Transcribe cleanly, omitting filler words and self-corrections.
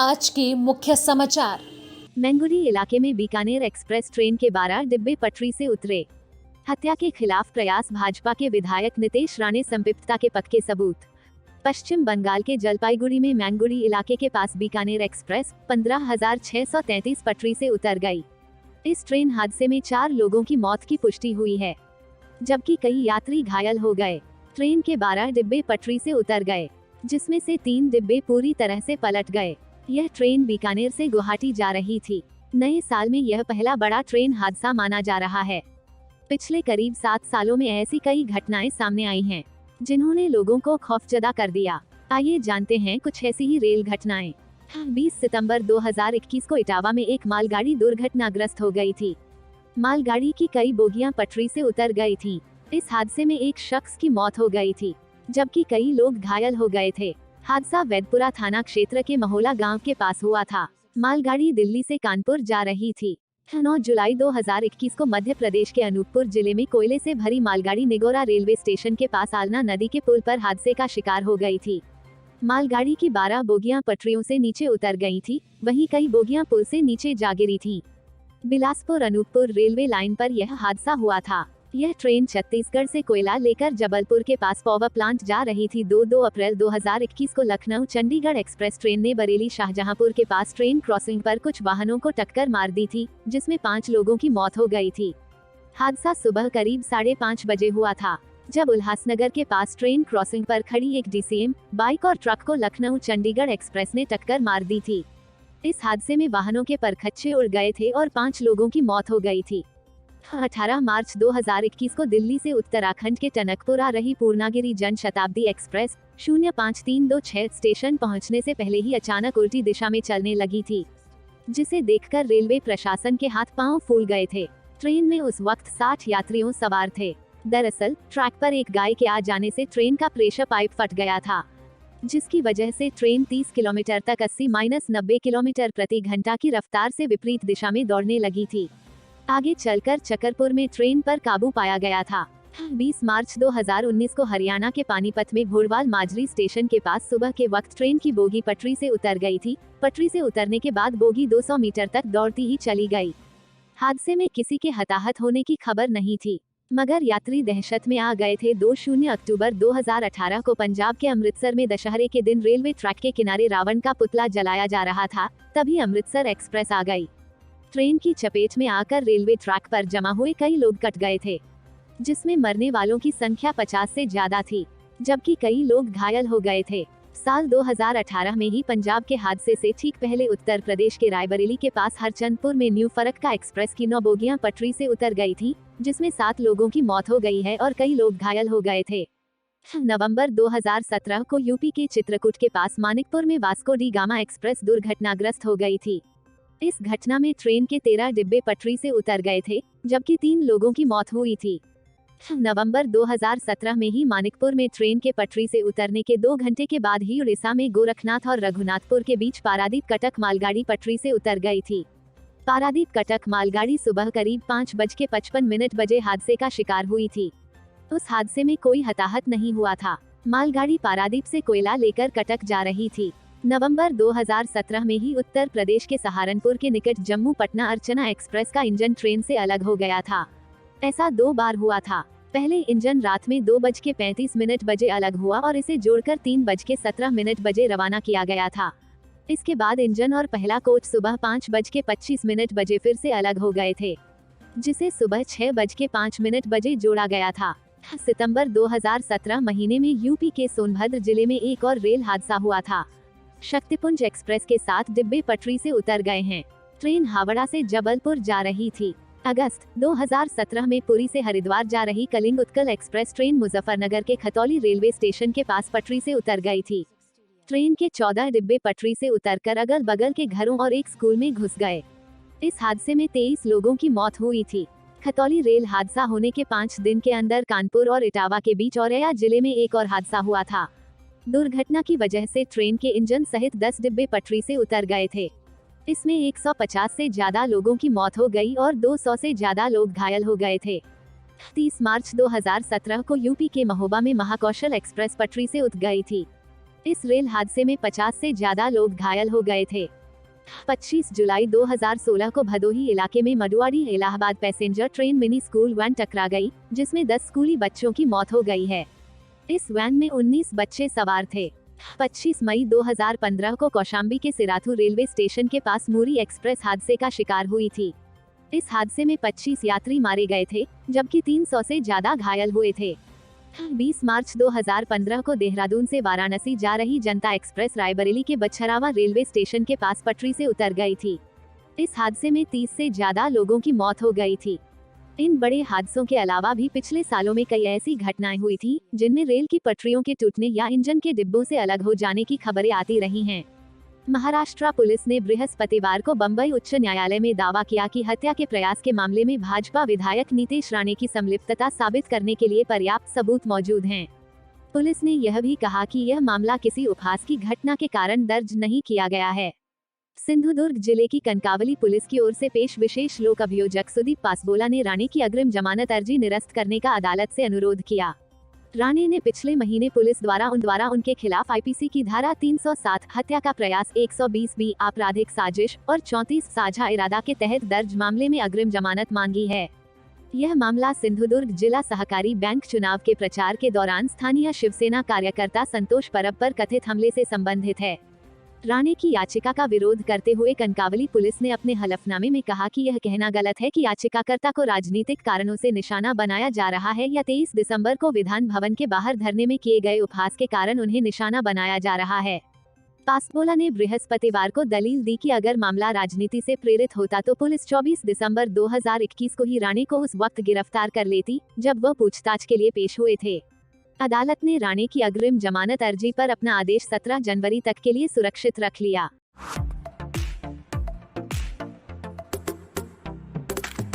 आज के मुख्य समाचार। मैंगुरी इलाके में बीकानेर एक्सप्रेस ट्रेन के 12 डिब्बे पटरी से उतरे। हत्या के खिलाफ प्रयास, भाजपा के विधायक नितेश राणे संलिप्तता के पक्के सबूत। पश्चिम बंगाल के जलपाईगुड़ी में मैंगुरी इलाके के पास बीकानेर एक्सप्रेस 15,633 पटरी से उतर गई। इस ट्रेन हादसे में 4 लोगों की मौत की पुष्टि हुई है, जबकि कई यात्री घायल हो गए। ट्रेन के 12 डिब्बे पटरी से उतर गए, जिसमें से 3 डिब्बे पूरी तरह से पलट गए। यह ट्रेन बीकानेर से गुवाहाटी जा रही थी। नए साल में यह पहला बड़ा ट्रेन हादसा माना जा रहा है। पिछले करीब 7 सालों में ऐसी कई घटनाएं सामने आई हैं, जिन्होंने लोगों को खौफजदा कर दिया। आइए जानते हैं कुछ ऐसी ही रेल घटनाएं। 20 सितंबर 2021 को इटावा में एक मालगाड़ी दुर्घटनाग्रस्त हो गई थी। मालगाड़ी की कई बोगियां पटरी से उतर गई थी। इस हादसे में एक शख्स की मौत हो गई थी, जबकि कई लोग घायल हो गए थे। हादसा वैदपुरा थाना क्षेत्र के महोला गांव के पास हुआ था। मालगाड़ी दिल्ली से कानपुर जा रही थी। 9 जुलाई 2021 को मध्य प्रदेश के अनूपपुर जिले में कोयले से भरी मालगाड़ी निगोरा रेलवे स्टेशन के पास आलना नदी के पुल पर हादसे का शिकार हो गई थी। मालगाड़ी की 12 बोगियां पटरियों से नीचे उतर गई थी, वहीं कई बोगियां पुल से नीचे जा गिरी थी। बिलासपुर अनूपपुर रेलवे लाइन पर यह हादसा हुआ था। यह ट्रेन छत्तीसगढ़ से कोयला लेकर जबलपुर के पास पावर प्लांट जा रही थी। 2 अप्रैल 2021 को लखनऊ चंडीगढ़ एक्सप्रेस ट्रेन ने बरेली शाहजहांपुर के पास ट्रेन क्रॉसिंग पर कुछ वाहनों को टक्कर मार दी थी, जिसमें 5 लोगों की मौत हो गई थी। हादसा सुबह करीब 5:30 बजे हुआ था, जब उल्लासनगर के पास ट्रेन क्रॉसिंग पर खड़ी एक डीसीएम बाइक और ट्रक को लखनऊ चंडीगढ़ एक्सप्रेस ने टक्कर मार दी थी। इस हादसे में वाहनों के परखच्चे उड़ गए थे और 5 लोगों की मौत हो गई थी। 18 मार्च 2021 को दिल्ली से उत्तराखंड के टनकपुर आ रही पूर्णागिरी जन शताब्दी एक्सप्रेस 05326 स्टेशन पहुंचने से पहले ही अचानक उल्टी दिशा में चलने लगी थी, जिसे देखकर रेलवे प्रशासन के हाथ पांव फूल गए थे। ट्रेन में उस वक्त 60 यात्रियों सवार थे। दरअसल ट्रैक पर एक गाय के आ जाने से ट्रेन का प्रेशर पाइप फट गया था, जिसकी वजह से ट्रेन 30 किलोमीटर तक 80-90 किलोमीटर प्रति घंटा की रफ्तार से विपरीत दिशा में दौड़ने लगी थी। आगे चलकर चकरपुर में ट्रेन पर काबू पाया गया था। 20 मार्च 2019 को हरियाणा के पानीपत में घोड़वाल माजरी स्टेशन के पास सुबह के वक्त ट्रेन की बोगी पटरी से उतर गई थी। पटरी से उतरने के बाद बोगी 200 मीटर तक दौड़ती ही चली गई। हादसे में किसी के हताहत होने की खबर नहीं थी, मगर यात्री दहशत में आ गए थे। 2 अक्टूबर 2018 को पंजाब के अमृतसर में दशहरे के दिन रेलवे ट्रैक के किनारे रावण का पुतला जलाया जा रहा था, तभी अमृतसर एक्सप्रेस आ गई। ट्रेन की चपेट में आकर रेलवे ट्रैक पर जमा हुए कई लोग कट गए थे, जिसमें मरने वालों की संख्या 50 से ज्यादा थी, जबकि कई लोग घायल हो गए थे। साल 2018 में ही पंजाब के हादसे से ठीक पहले उत्तर प्रदेश के रायबरेली के पास हरचंदपुर में न्यू फरक्का एक्सप्रेस की 9 बोगियां पटरी से उतर गई थी, जिसमें 7 लोगों की मौत हो गई है और कई लोग घायल हो गए थे। नवंबर 2017 को यूपी के चित्रकूट के पास मानिकपुर में वास्को डी गामा एक्सप्रेस दुर्घटनाग्रस्त हो गई थी। इस घटना में ट्रेन के 13 डिब्बे पटरी से उतर गए थे, जबकि 3 लोगों की मौत हुई थी। नवंबर 2017 में ही मानिकपुर में ट्रेन के पटरी से उतरने के 2 घंटे के बाद ही उड़ीसा में गोरखनाथ और रघुनाथपुर के बीच पारादीप कटक मालगाड़ी पटरी से उतर गई थी। पारादीप कटक मालगाड़ी सुबह करीब 5:55 बजे हादसे का शिकार हुई थी। उस हादसे में कोई हताहत नहीं हुआ था। मालगाड़ी पारादीप से कोयला लेकर कटक जा रही थी। नवंबर 2017 में ही उत्तर प्रदेश के सहारनपुर के निकट जम्मू पटना अर्चना एक्सप्रेस का इंजन ट्रेन से अलग हो गया था। ऐसा 2 बार हुआ था। पहले इंजन रात में 2:35 बजे अलग हुआ और इसे जोड़कर 3:17 बजे रवाना किया गया था। इसके बाद इंजन और पहला कोच सुबह 5:25 बजे फिर से अलग हो गए थे, जिसे सुबह 6:05 बजे जोड़ा गया था। सितंबर 2017 महीने में यूपी के सोनभद्र जिले में एक और रेल हादसा हुआ था। शक्तिपुंज एक्सप्रेस के 7 डिब्बे पटरी से उतर गए हैं। ट्रेन हावड़ा से जबलपुर जा रही थी। अगस्त 2017 में पुरी से हरिद्वार जा रही कलिंग उत्कल एक्सप्रेस ट्रेन मुजफ्फरनगर के खतौली रेलवे स्टेशन के पास पटरी से उतर गई थी। ट्रेन के 14 डिब्बे पटरी से उतरकर अगल बगल के घरों और एक स्कूल में घुस गए। इस हादसे में 23 लोगों की मौत हुई थी। खतौली रेल हादसा होने के 5 दिन के अंदर कानपुर और इटावा के बीच औरैया जिले में एक और हादसा हुआ था। दुर्घटना की वजह से ट्रेन के इंजन सहित 10 डिब्बे पटरी से उतर गए थे। इसमें 150 से ज्यादा लोगों की मौत हो गई और 200 से ज्यादा लोग घायल हो गए थे। 30 मार्च 2017 को यूपी के महोबा में महाकौशल एक्सप्रेस पटरी से उतर गई थी। इस रेल हादसे में 50 से ज्यादा लोग घायल हो गए थे। 25 जुलाई 2016 को भदोही इलाके में Manduadih Allahabad passenger train mini school van टकरा गई, जिसमें 10 स्कूली बच्चों की मौत हो गई है। इस वैन में 19 बच्चे सवार थे। 25 मई 2015 को कौशाम्बी के सिराथू रेलवे स्टेशन के पास मूरी एक्सप्रेस हादसे का शिकार हुई थी। इस हादसे में 25 यात्री मारे गए थे, जबकि 300 से ज्यादा घायल हुए थे। 20 मार्च 2015 को देहरादून से वाराणसी जा रही जनता एक्सप्रेस रायबरेली के बछरावा रेलवे स्टेशन के पास पटरी से उतर गई थी। इस हादसे में 30 से ज्यादा लोगों की मौत हो गई थी। इन बड़े हादसों के अलावा भी पिछले सालों में कई ऐसी घटनाएं हुई थी, जिनमें रेल की पटरियों के टूटने या इंजन के डिब्बों से अलग हो जाने की खबरें आती रही हैं। महाराष्ट्र पुलिस ने बृहस्पतिवार को बंबई उच्च न्यायालय में दावा किया कि हत्या के प्रयास के मामले में भाजपा विधायक नीतेश राणे की संलिप्तता साबित करने के लिए पर्याप्त सबूत मौजूद हैं। पुलिस ने यह भी कहा कि यह मामला किसी उपहास की घटना के कारण दर्ज नहीं किया गया है। सिंधुदुर्ग जिले की कनकावली पुलिस की ओर से पेश विशेष लोक अभियोजक सुदीप पासबोला ने राणे की अग्रिम जमानत अर्जी निरस्त करने का अदालत से अनुरोध किया। राणे ने पिछले महीने पुलिस द्वारा उनके खिलाफ आईपीसी की धारा 307 हत्या का प्रयास 120 बी आपराधिक साजिश और 34 साझा इरादा के तहत दर्ज मामले में अग्रिम जमानत मांगी है। यह मामला सिंधुदुर्ग जिला सहकारी बैंक चुनाव के प्रचार के दौरान स्थानीय शिवसेना कार्यकर्ता संतोष परब पर कथित हमले से संबंधित है। राणे की याचिका का विरोध करते हुए कनकावली पुलिस ने अपने हलफनामे में कहा कि यह कहना गलत है कि याचिकाकर्ता को राजनीतिक कारणों से निशाना बनाया जा रहा है या 23 दिसंबर को विधान भवन के बाहर धरने में किए गए उपहास के कारण उन्हें निशाना बनाया जा रहा है। पासबोला ने बृहस्पतिवार को दलील दी कि अगर मामला राजनीति से प्रेरित होता तो पुलिस 24 दिसंबर 2021 को ही राणे को उस वक्त गिरफ्तार कर लेती, जब वह पूछताछ के लिए पेश हुए थे। अदालत ने राणे की अग्रिम जमानत अर्जी पर अपना आदेश 17 जनवरी तक के लिए सुरक्षित रख लिया।